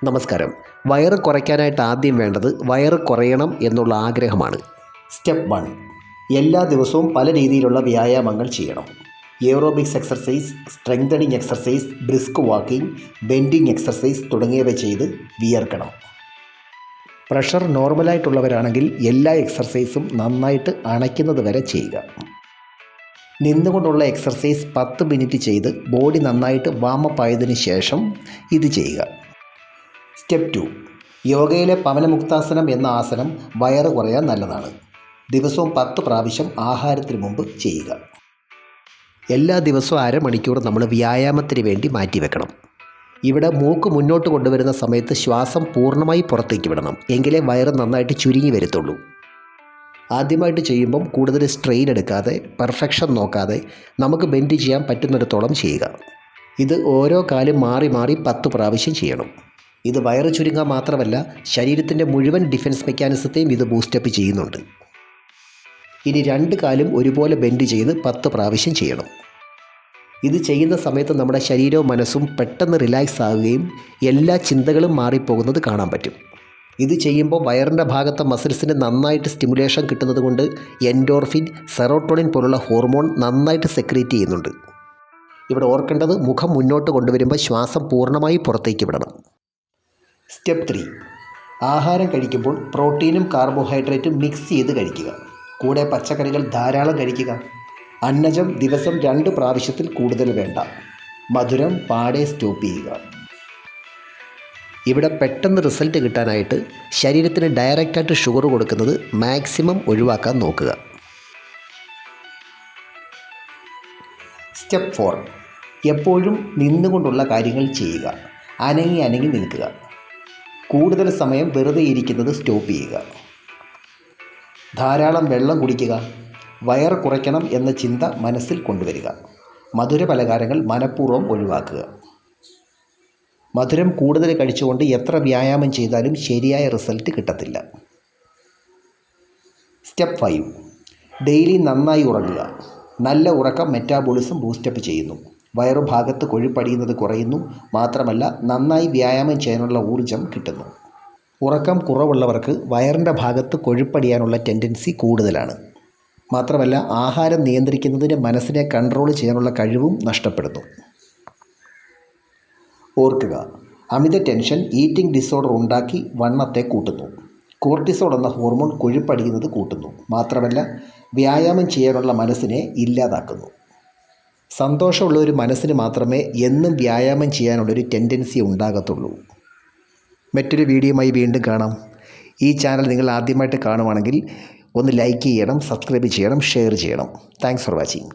നമസ്കാരം. വയറ് കുറയ്ക്കാനായിട്ട് ആദ്യം വേണ്ടത് വയറ് കുറയണം എന്നുള്ള ആഗ്രഹമാണ്. സ്റ്റെപ്പ് 1. എല്ലാ ദിവസവും പല രീതിയിലുള്ള വ്യായാമങ്ങൾ ചെയ്യണം. Aerobics exercise, strengthening exercise, brisk walking, bending exercise തുടങ്ങിയവ ചെയ്ത് വിയർക്കണം. പ്രഷർ നോർമലായിട്ടുള്ളവരാണെങ്കിൽ എല്ലാ എക്സർസൈസും നന്നായിട്ട് അണയ്ക്കുന്നത് വരെ ചെയ്യുക. നിന്നുകൊണ്ടുള്ള എക്സർസൈസ് 10 മിനിറ്റ് ചെയ്ത് ബോഡി നന്നായിട്ട് വാമപ്പ് ആയതിനു ശേഷം ഇത് ചെയ്യുക. സ്റ്റെപ്പ് 2. യോഗയിലെ പവനമുക്താസനം എന്ന ആസനം വയറ് കുറയാൻ നല്ലതാണ്. ദിവസവും 10 പ്രാവശ്യം ആഹാരത്തിന് മുമ്പ് ചെയ്യുക. എല്ലാ ദിവസവും അരമണിക്കൂർ നമ്മൾ വ്യായാമത്തിന് വേണ്ടി മാറ്റിവെക്കണം. ഇവിടെ മൂക്ക് മുന്നോട്ട് കൊണ്ടുവരുന്ന സമയത്ത് ശ്വാസം പൂർണ്ണമായി പുറത്തേക്ക് വിടണം. എങ്കിലേ വയറ് നന്നായിട്ട് ചുരുങ്ങി വരത്തുള്ളൂ. ആദ്യമായിട്ട് ചെയ്യുമ്പം കൂടുതൽ സ്ട്രെയിൻ എടുക്കാതെ, പെർഫെക്ഷൻ നോക്കാതെ നമുക്ക് ബെൻഡ് ചെയ്യാൻ പറ്റുന്നിടത്തോളം ചെയ്യുക. ഇത് ഓരോ കാലും മാറി മാറി 10 പ്രാവശ്യം ചെയ്യണം. ഇത് വയറ് ചുരുങ്ങാൻ മാത്രമല്ല, ശരീരത്തിൻ്റെ മുഴുവൻ ഡിഫൻസ് മെക്കാനിസത്തെയും ഇത് ബൂസ്റ്റപ്പ് ചെയ്യുന്നുണ്ട്. ഇനി 2 കാലും ഒരുപോലെ ബെൻഡ് ചെയ്ത് 10 പ്രാവശ്യം ചെയ്യണം. ഇത് ചെയ്യുന്ന സമയത്ത് നമ്മുടെ ശരീരവും മനസ്സും പെട്ടെന്ന് റിലാക്സ് ആവുകയും എല്ലാ ചിന്തകളും മാറിപ്പോകുന്നത് കാണാൻ പറ്റും. ഇത് ചെയ്യുമ്പോൾ വയറിൻ്റെ ഭാഗത്തെ മസിൽസിന് നന്നായിട്ട് സ്റ്റിമുലേഷൻ കിട്ടുന്നത് കൊണ്ട് എൻഡോർഫിൻ, സെറോട്ടോണിൻ പോലുള്ള ഹോർമോൺ നന്നായിട്ട് സെക്രീറ്റ് ചെയ്യുന്നുണ്ട്. ഇവിടെ ഓർക്കേണ്ടത്, മുഖം മുന്നോട്ട് കൊണ്ടുവരുമ്പോൾ ശ്വാസം പൂർണ്ണമായി പുറത്തേക്ക് വിടണം. സ്റ്റെപ്പ് 3. ആഹാരം കഴിക്കുമ്പോൾ പ്രോട്ടീനും കാർബോഹൈഡ്രേറ്റും മിക്സ് ചെയ്ത് കഴിക്കുക. കൂടെ പച്ചക്കറികൾ ധാരാളം കഴിക്കുക. അന്നജം ദിവസം 2 പ്രാവശ്യത്തിൽ കൂടുതൽ വേണ്ട. മധുരം പാടെ സ്റ്റോപ്പ് ചെയ്യുക. ഇവിടെ പെട്ടെന്ന് റിസൾട്ട് കിട്ടാനായിട്ട് ശരീരത്തിന് ഡയറക്റ്റായിട്ട് ഷുഗർ കൊടുക്കുന്നത് മാക്സിമം ഒഴിവാക്കാൻ നോക്കുക. സ്റ്റെപ്പ് 4. എപ്പോഴും നിന്നുകൊണ്ടുള്ള കാര്യങ്ങൾ ചെയ്യുക. അനങ്ങി നിൽക്കുക. കൂടുതൽ സമയം വെറുതെ ഇരിക്കുന്നത് സ്റ്റോപ്പ് ചെയ്യുക. ധാരാളം വെള്ളം കുടിക്കുക. വയറ് കുറയ്ക്കണം എന്ന ചിന്ത മനസ്സിൽ കൊണ്ടുവരിക. മധുര പലഹാരങ്ങൾ മനഃപൂർവ്വം ഒഴിവാക്കുക. മധുരം കൂടുതൽ കഴിച്ചുകൊണ്ട് എത്ര വ്യായാമം ചെയ്താലും ശരിയായ റിസൾട്ട് കിട്ടത്തില്ല. സ്റ്റെപ്പ് 5. ഡെയിലി നന്നായി ഉറങ്ങുക. നല്ല ഉറക്കം മെറ്റാബോളിസം ബൂസ്റ്റപ്പ് ചെയ്യുന്നു. വയറുഭാഗത്ത് കൊഴുപ്പടിയുന്നത് കുറയുന്നു. മാത്രമല്ല, നന്നായി വ്യായാമം ചെയ്യാനുള്ള ഊർജം കിട്ടുന്നു. ഉറക്കം കുറവുള്ളവർക്ക് വയറിൻ്റെ ഭാഗത്ത് കൊഴുപ്പടിയാനുള്ള ടെൻഡൻസി കൂടുതലാണ്. മാത്രമല്ല, ആഹാരം നിയന്ത്രിക്കുന്നതിന് മനസ്സിനെ കൺട്രോൾ ചെയ്യാനുള്ള കഴിവും നഷ്ടപ്പെടുന്നു. ഓർക്കുക, അമിത ടെൻഷൻ ഈറ്റിംഗ് ഡിസോർഡർ ഉണ്ടാക്കി വണ്ണത്തെ കൂട്ടുന്നു. കോർട്ടിസോൾ എന്ന ഹോർമോൺ കൊഴുപ്പടിയുന്നത് കൂട്ടുന്നു. മാത്രമല്ല, വ്യായാമം ചെയ്യാനുള്ള മനസ്സിനെ ഇല്ലാതാക്കുന്നു. സന്തോഷമുള്ള ഒരു മനസ്സിന് മാത്രമേ എന്നും വ്യായാമം ചെയ്യാനുള്ളൊരു ടെൻഡൻസി ഉണ്ടാകത്തുള്ളൂ. മറ്റൊരു വീഡിയോയുമായി വീണ്ടും കാണാം. ഈ ചാനൽ നിങ്ങൾ ആദ്യമായിട്ട് കാണുവാണെങ്കിൽ ഒന്ന് ലൈക്ക് ചെയ്യണം, സബ്സ്ക്രൈബ് ചെയ്യണം, ഷെയർ ചെയ്യണം. Thanks for watching.